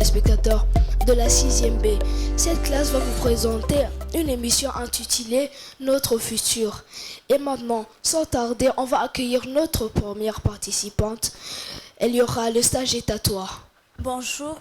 téléspectateurs de la 6e B. Cette classe va vous présenter une émission intitulée Notre futur. Et maintenant, sans tarder, on va accueillir notre première participante. Elle y aura le stage est à toi. Bonjour,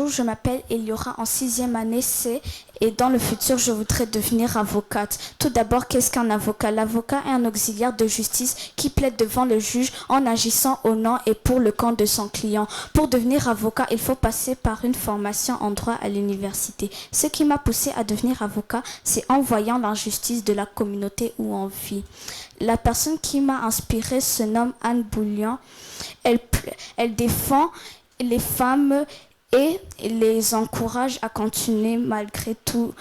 je m'appelle Eliora en 6e année C et dans le futur je voudrais devenir avocate. Tout d'abord, qu'est-ce qu'un avocat? L'avocat est un auxiliaire de justice qui plaide devant le juge en agissant au nom et pour le camp de son client. Pour devenir avocat, il faut passer par une formation en droit à l'université. Ce qui m'a poussé à devenir avocat, c'est en voyant l'injustice de la communauté où on vit. La personne qui m'a inspirée se nomme Anne Boulian. Elle défend les femmes et les encourage à continuer malgré tout,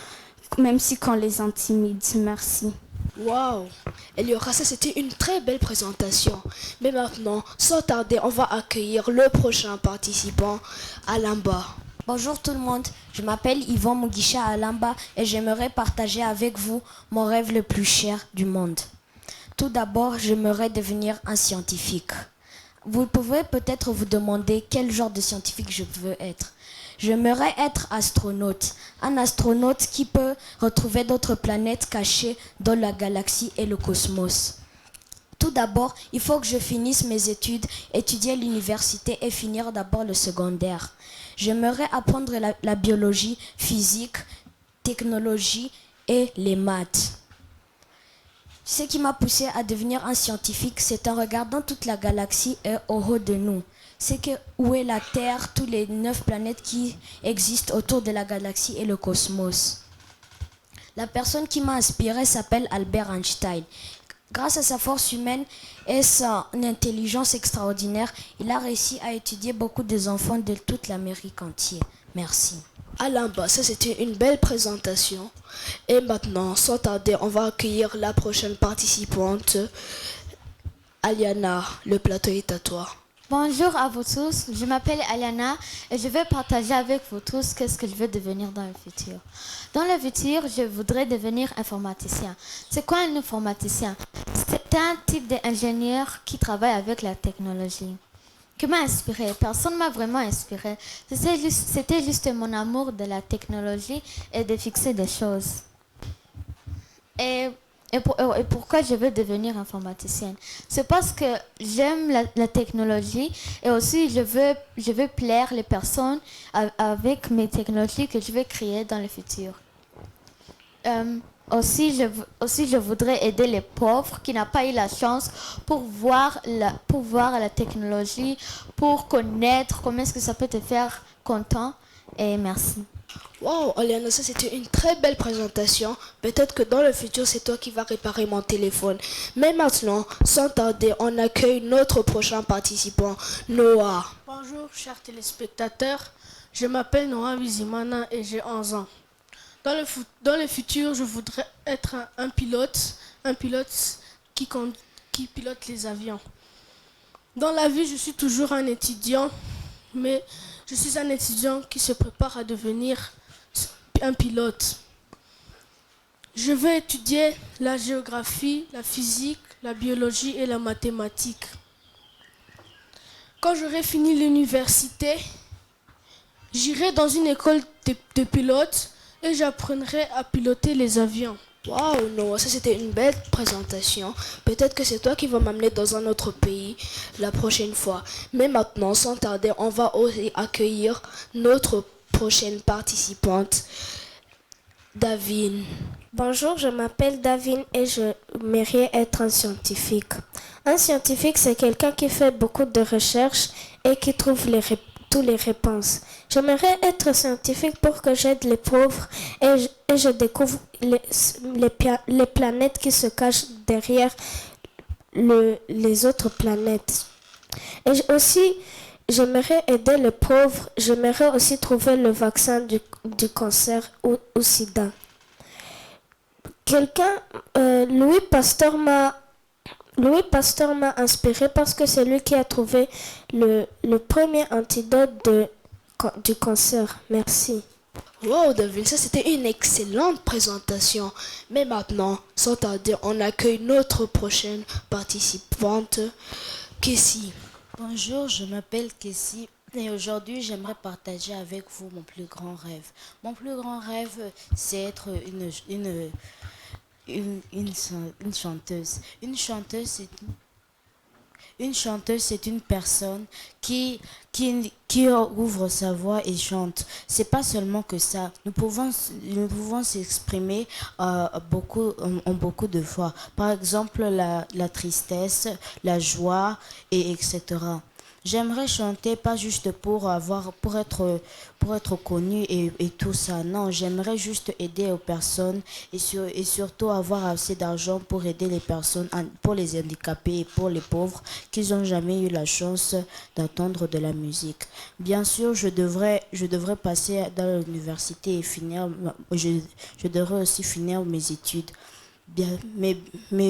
même si qu'on les intimide. Merci. Waouh, Eliora, ça c'était une très belle présentation. Mais maintenant, sans tarder, on va accueillir le prochain participant, Alamba. Bonjour tout le monde, je m'appelle Yvon Mugisha Alamba et j'aimerais partager avec vous mon rêve le plus cher du monde. Tout d'abord, j'aimerais devenir un scientifique. Vous pouvez peut-être vous demander quel genre de scientifique je veux être. J'aimerais être astronaute. Un astronaute qui peut retrouver d'autres planètes cachées dans la galaxie et le cosmos. Tout d'abord, il faut que je finisse mes études, étudier à l'université et finir d'abord le secondaire. J'aimerais apprendre la biologie, physique, technologie et les maths. Ce qui m'a poussé à devenir un scientifique, c'est en regardant toute la galaxie et au haut de nous. C'est que où est la Terre, tous les 9 planètes qui existent autour de la galaxie et le cosmos. La personne qui m'a inspiré s'appelle Albert Einstein. Grâce à sa force humaine et son intelligence extraordinaire, il a réussi à étudier beaucoup des enfants de toute l'Amérique entière. Merci. Alamba, ça c'était une belle présentation. Et maintenant, sans tarder, on va accueillir la prochaine participante, Aliana. Le plateau est à toi. Bonjour à vous tous, je m'appelle Aliana et je vais partager avec vous tous qu'est-ce que je veux devenir dans le futur. Dans le futur, je voudrais devenir informaticien. C'est quoi un informaticien? C'est un type d'ingénieur qui travaille avec la technologie. Qui m'a inspiré? Personne ne m'a vraiment inspiré. C'était juste mon amour de la technologie et de fixer des choses. Et pourquoi je veux devenir informaticienne? C'est parce que j'aime la technologie et aussi je veux plaire les personnes avec mes technologies que je vais créer dans le futur. Aussi, je voudrais aider les pauvres qui n'ont pas eu la chance pour voir la technologie, pour connaître comment est-ce que ça peut te faire content. Et merci. Wow, Aliana, ça c'était une très belle présentation. Peut-être que dans le futur, c'est toi qui vas réparer mon téléphone. Mais maintenant, sans tarder, on accueille notre prochain participant, Noah. Bonjour, chers téléspectateurs. Je m'appelle Noah Wizimana et j'ai 11 ans. Dans le futur, je voudrais être un pilote qui pilote les avions. Dans la vie, je suis toujours un étudiant, mais je suis un étudiant qui se prépare à devenir un pilote. Je veux étudier la géographie, la physique, la biologie et la mathématique. Quand j'aurai fini l'université, j'irai dans une école de pilotes et j'apprendrai à piloter les avions. Waouh, Noah, ça c'était une belle présentation. Peut-être que c'est toi qui vas m'amener dans un autre pays la prochaine fois. Mais maintenant, sans tarder, on va aussi accueillir notre prochaine participante, Davine. Bonjour, je m'appelle Davine et je j'aimerais être un scientifique. Un scientifique, c'est quelqu'un qui fait beaucoup de recherches et qui trouve toutes les réponses. J'aimerais être scientifique pour que j'aide les pauvres et je découvre les planètes qui se cachent derrière les autres planètes. Et aussi, j'aimerais aider les pauvres. J'aimerais aussi trouver le vaccin du cancer ou sida. Louis Pasteur m'a inspiré parce que c'est lui qui a trouvé le premier antidote du cancer. Merci. Wow, David, ça c'était une excellente présentation. Mais maintenant, sans tarder, on accueille notre prochaine participante, Kessie. Bonjour, je m'appelle Kessie Et aujourd'hui, j'aimerais partager avec vous mon plus grand rêve. Mon plus grand rêve, c'est être une chanteuse. Une chanteuse, c'est une personne qui ouvre sa voix et chante. C'est pas seulement que ça. Nous pouvons s'exprimer en beaucoup de fois. Par exemple, la tristesse, la joie, et etc. J'aimerais chanter pas juste pour être connue et tout ça. Non, j'aimerais juste aider aux personnes et surtout avoir assez d'argent pour aider les personnes, pour les handicapés et pour les pauvres qui n'ont jamais eu la chance d'entendre de la musique. Bien sûr, je devrais passer dans l'université et finir, je devrais aussi finir mes études. Bien, mais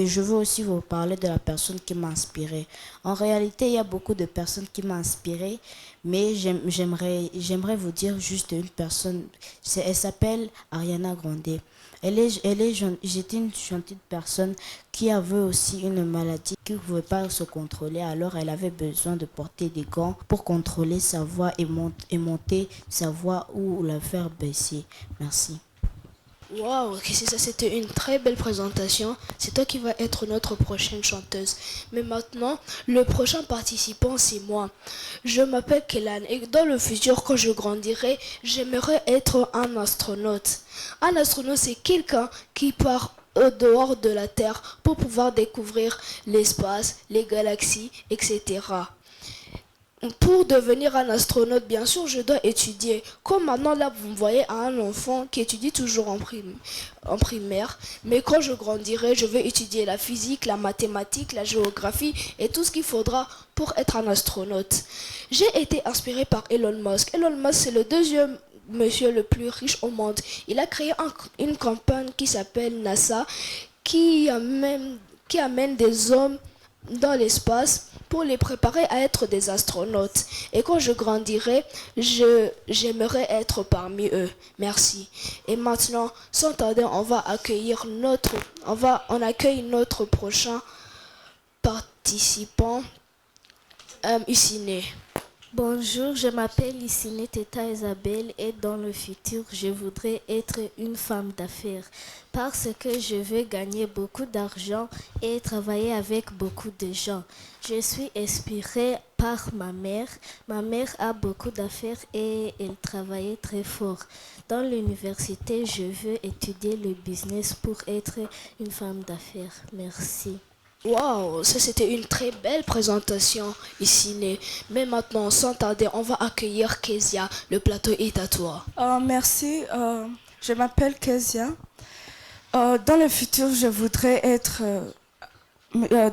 je veux aussi vous parler de la personne qui m'a inspirée. En réalité, il y a beaucoup de personnes qui m'ont inspirée, mais j'aimerais vous dire juste une personne. Elle s'appelle Ariana Grande. J'étais une gentille personne qui avait aussi une maladie qui ne pouvait pas se contrôler. Alors, elle avait besoin de porter des gants pour contrôler sa voix et monter sa voix ou la faire baisser. Merci. Waouh, ça c'était une très belle présentation. C'est toi qui vas être notre prochaine chanteuse. Mais maintenant, le prochain participant, c'est moi. Je m'appelle Kélan et dans le futur, quand je grandirai, j'aimerais être un astronaute. Un astronaute, c'est quelqu'un qui part au dehors de la Terre pour pouvoir découvrir l'espace, les galaxies, etc. Pour devenir un astronaute, bien sûr, je dois étudier. Comme maintenant, là, vous me voyez à un enfant qui étudie toujours en primaire. Mais quand je grandirai, je vais étudier la physique, la mathématique, la géographie et tout ce qu'il faudra pour être un astronaute. J'ai été inspiré par Elon Musk. Elon Musk, c'est le deuxième monsieur le plus riche au monde. Il a créé une campagne qui s'appelle NASA, qui amène des hommes dans l'espace pour les préparer à être des astronautes. Et quand je grandirai, j'aimerais être parmi eux. Merci. Et maintenant, sans tarder, on accueille notre prochain participant, Usiné. Bonjour, je m'appelle Issine Teta Isabelle et dans le futur, je voudrais être une femme d'affaires parce que je veux gagner beaucoup d'argent et travailler avec beaucoup de gens. Je suis inspirée par ma mère. Ma mère a beaucoup d'affaires et elle travaillait très fort. Dans l'université, je veux étudier le business pour être une femme d'affaires. Merci. Waouh, ça c'était une très belle présentation ici. Mais maintenant, sans tarder, on va accueillir Kezia. Le plateau est à toi. Merci, je m'appelle Kezia. Dans le futur, je voudrais être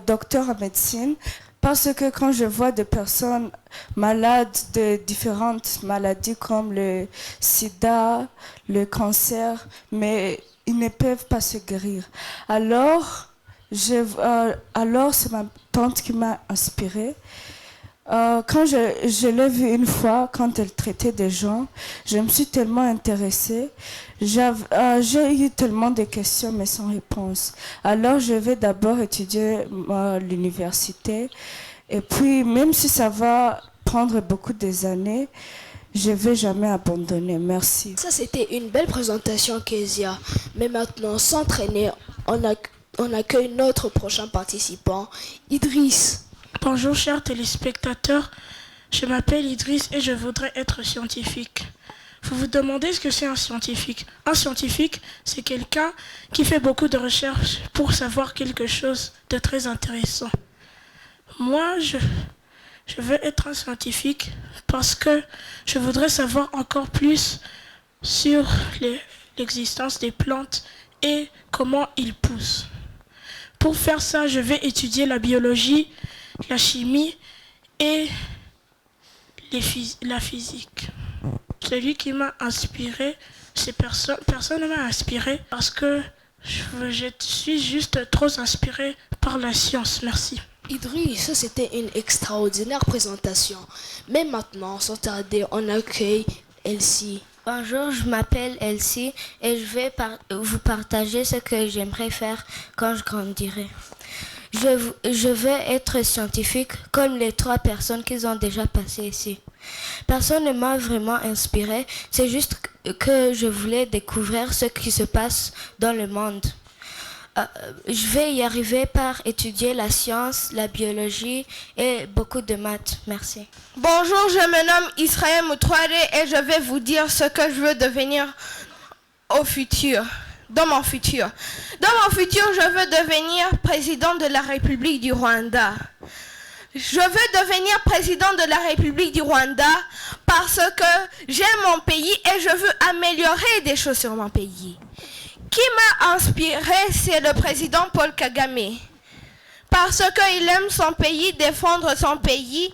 docteur en médecine parce que quand je vois des personnes malades de différentes maladies comme le sida, le cancer, mais ils ne peuvent pas se guérir. Alors c'est ma tante qui m'a inspirée. Quand je l'ai vue une fois, quand elle traitait des gens, je me suis tellement intéressée. J'ai eu tellement de questions, mais sans réponse. Alors, je vais d'abord étudier l'université. Et puis, même si ça va prendre beaucoup d'années, je ne vais jamais abandonner. Merci. Ça, c'était une belle présentation, Kezia. Mais maintenant, sans traîner, on accueille notre prochain participant, Idriss. Bonjour chers téléspectateurs, je m'appelle Idriss et je voudrais être scientifique. Vous vous demandez ce que c'est un scientifique. Un scientifique, c'est quelqu'un qui fait beaucoup de recherches pour savoir quelque chose de très intéressant. Moi, je veux être un scientifique parce que je voudrais savoir encore plus sur l'existence des plantes et comment ils poussent. Pour faire ça, je vais étudier la biologie, la chimie et la physique. Celui qui m'a inspiré, personne ne m'a inspiré parce que je suis juste trop inspiré par la science. Merci. Idriss, ça c'était une extraordinaire présentation. Mais maintenant, sans tarder, on accueille Elsie. Bonjour, je m'appelle Elsie et je vais vous partager ce que j'aimerais faire quand je grandirai. Je veux être scientifique comme les 3 personnes qui ont déjà passé ici. Personne ne m'a vraiment inspiré, c'est juste que je voulais découvrir ce qui se passe dans le monde. Je vais y arriver par étudier la science, la biologie et beaucoup de maths. Merci. Bonjour, je me nomme Israël Moutouare et je vais vous dire ce que je veux devenir au futur. Dans mon futur, je veux devenir président de la République du Rwanda. Je veux devenir président de la République du Rwanda parce que j'aime mon pays et je veux améliorer des choses sur mon pays. Qui m'a inspiré, c'est le président Paul Kagame. Parce qu'il aime son pays, défendre son pays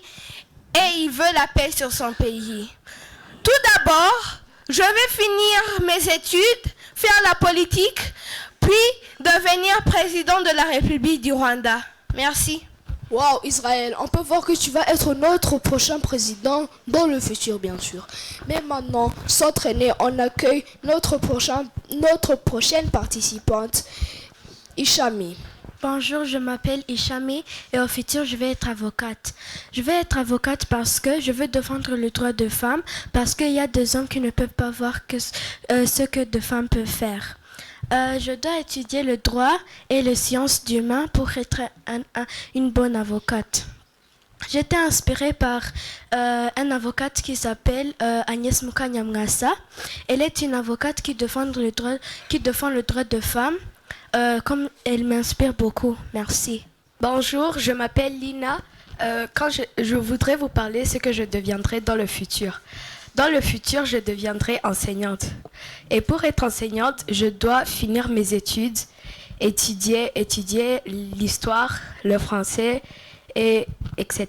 et il veut la paix sur son pays. Tout d'abord, je vais finir mes études, faire la politique, puis devenir président de la République du Rwanda. Merci. Wow, Israël, on peut voir que tu vas être notre prochain président dans le futur, bien sûr. Mais maintenant, sans traîner, on accueille notre prochaine participante, Ishami. Bonjour, je m'appelle Ishami et au futur, je vais être avocate. Je vais être avocate parce que je veux défendre le droit des femmes, parce qu'il y a des hommes qui ne peuvent pas voir ce que des femmes peuvent faire. Je dois étudier le droit et les sciences humaines pour être une bonne avocate. J'étais inspirée par une avocate qui s'appelle Agnès Mukanyamwasa. Elle est une avocate qui défend le droit des femmes. Comme elle m'inspire beaucoup. Merci. Bonjour, je m'appelle Lina. Quand je voudrais vous parler ce que je deviendrai dans le futur. Dans le futur, je deviendrai enseignante. Et pour être enseignante, je dois finir mes études, étudier l'histoire, le français, etc.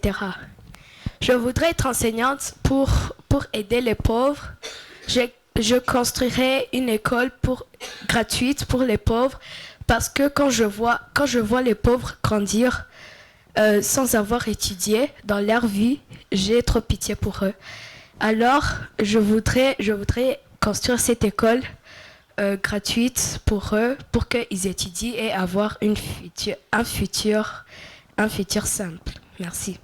Je voudrais être enseignante pour aider les pauvres. Je construirai une école gratuite pour les pauvres parce que quand je vois les pauvres grandir sans avoir étudié dans leur vie, j'ai trop pitié pour eux. Alors, je voudrais construire cette école gratuite pour eux, pour qu'ils étudient et avoir un futur simple. Merci.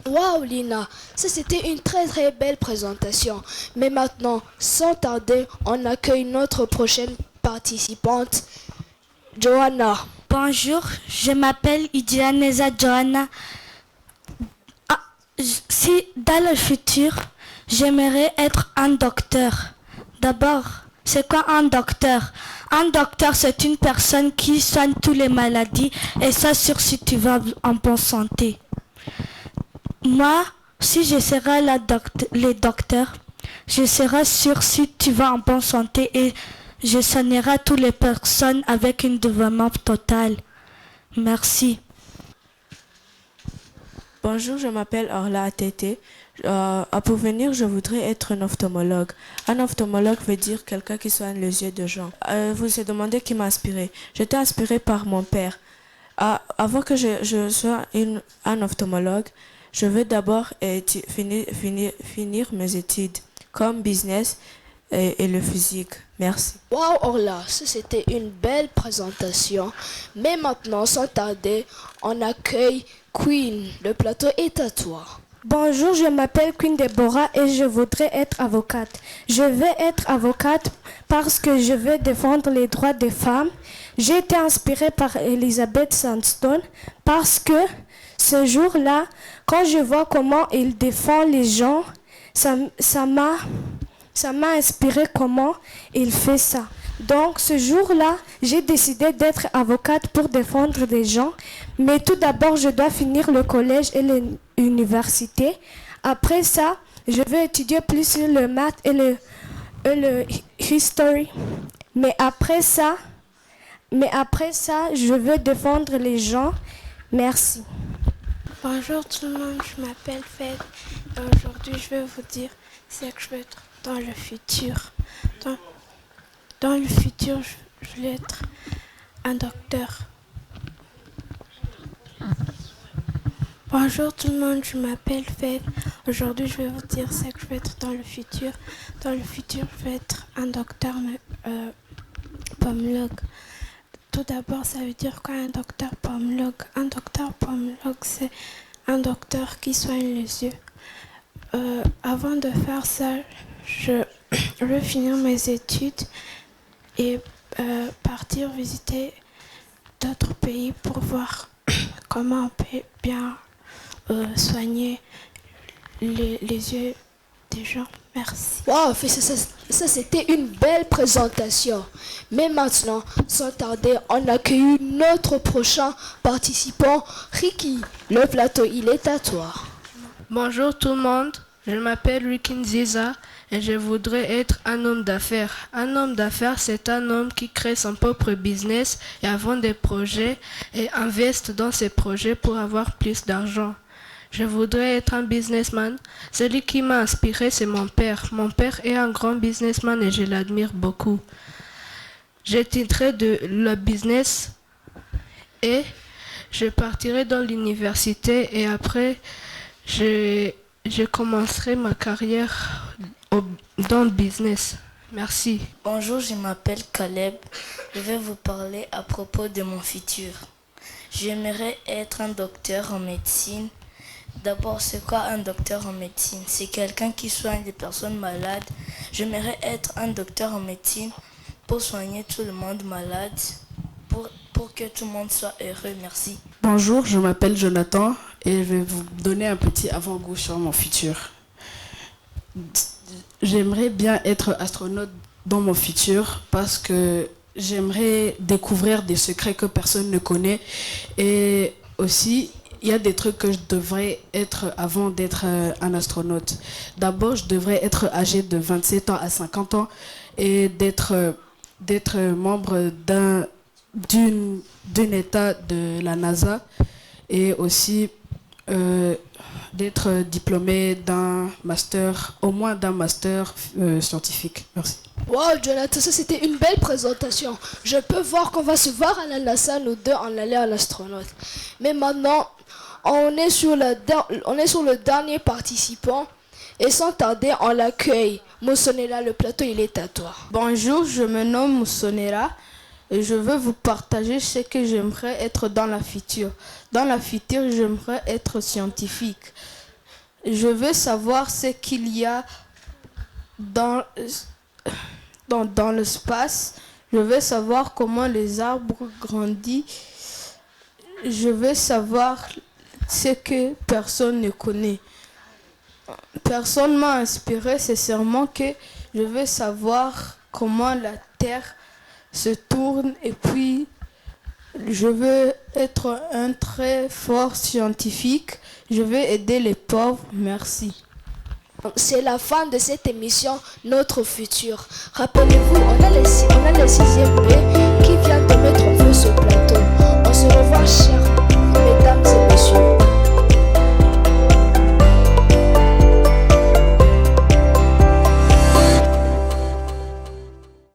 Wow, Lina, ça c'était une très très belle présentation. Mais maintenant, sans tarder, on accueille notre prochaine participante, Johanna. Bonjour, je m'appelle Idianeza Johanna. Si dans le futur, j'aimerais être un docteur. D'abord, c'est quoi un docteur? Un docteur, c'est une personne qui soigne toutes les maladies et s'assure si tu vas en bonne santé. Moi, si je serai le docteur, je serai sûr si tu vas en bonne santé et je soignerai toutes les personnes avec un développement total. Merci. Bonjour, je m'appelle Orla Atete. Pour venir, je voudrais être un ophtalmologue. Un ophtalmologue veut dire quelqu'un qui soigne les yeux de gens. Vous vous demandez qui m'a inspiré. J'étais inspirée par mon père. Avant que je sois un ophtalmologue, je veux d'abord finir mes études comme business et le physique. Merci. Wow, Orla, ça c'était une belle présentation. Mais maintenant, sans tarder, on accueille Queen. Le plateau est à toi. Bonjour, je m'appelle Queen Deborah et je voudrais être avocate. Je vais être avocate parce que je veux défendre les droits des femmes. J'ai été inspirée par Elizabeth Sandstone parce que ce jour-là, quand je vois comment il défend les gens, ça m'a inspiré comment il fait ça. Donc ce jour-là, j'ai décidé d'être avocate pour défendre les gens. Mais tout d'abord, je dois finir le collège et l'université. Après ça, je vais étudier plus sur le maths et le history. Mais après ça, je veux défendre les gens. Merci. Bonjour tout le monde, je m'appelle Fed. Aujourd'hui, je vais vous dire ce que je veux être dans le futur. Dans le futur, je vais être un docteur. Bonjour tout le monde, je m'appelle Fed. Aujourd'hui, je vais vous dire ce que je vais être dans le futur. Dans le futur, je vais être un docteur pomologue. Tout d'abord, ça veut dire quoi un docteur pomologue? Un docteur pomologue, c'est un docteur qui soigne les yeux. avant de faire ça, je veux finir mes études et partir visiter d'autres pays pour voir comment on peut bien soigner les yeux des gens. Merci. Wow, ça c'était une belle présentation. Mais maintenant, sans tarder, on accueille notre prochain participant, Ricky. Le plateau, il est à toi. Bonjour tout le monde, je m'appelle Ricky Nziza et je voudrais être un homme d'affaires. Un homme d'affaires, c'est un homme qui crée son propre business et vend des projets et investit dans ses projets pour avoir plus d'argent. Je voudrais être un businessman. Celui qui m'a inspiré, c'est mon père. Mon père est un grand businessman et je l'admire beaucoup. J'ai titré de le business et je partirai dans l'université et après, je commencerai ma carrière dans le business. Merci. Bonjour, je m'appelle Caleb. Je vais vous parler à propos de mon futur. J'aimerais être un docteur en médecine. D'abord, c'est quoi un docteur en médecine? C'est quelqu'un qui soigne des personnes malades. J'aimerais être un docteur en médecine pour soigner tout le monde malade, pour que tout le monde soit heureux. Merci. Bonjour, je m'appelle Jonathan et je vais vous donner un petit avant-goût sur mon futur. J'aimerais bien être astronaute dans mon futur parce que j'aimerais découvrir des secrets que personne ne connaît et aussi il y a des trucs que je devrais être avant d'être un astronaute. D'abord, je devrais être âgé de 27 ans à 50 ans et d'être membre d'un état de la NASA et aussi d'être diplômé d'un master, au moins d'un master scientifique. Merci. Wow, Jonathan, ça c'était une belle présentation. Je peux voir qu'on va se voir à la NASA, nous deux, en allant à l'astronaute. Mais maintenant, on est sur le dernier participant et sans tarder, on l'accueille. Moussonela, le plateau, il est à toi. Bonjour, je me nomme Moussonela et je veux vous partager ce que j'aimerais être dans la future. Dans la future, j'aimerais être scientifique. Je veux savoir ce qu'il y a dans l'espace. Je veux savoir comment les arbres grandissent. Je veux savoir ce que personne ne connaît. Personne m'a inspiré, c'est seulement que je veux savoir comment la Terre se tourne et puis je veux être un très fort scientifique. Je veux aider les pauvres. Merci. C'est la fin de cette émission, Notre Futur. Rappelez-vous, on a le 6e B qui vient de mettre en feu ce plateau. On se revoit, chers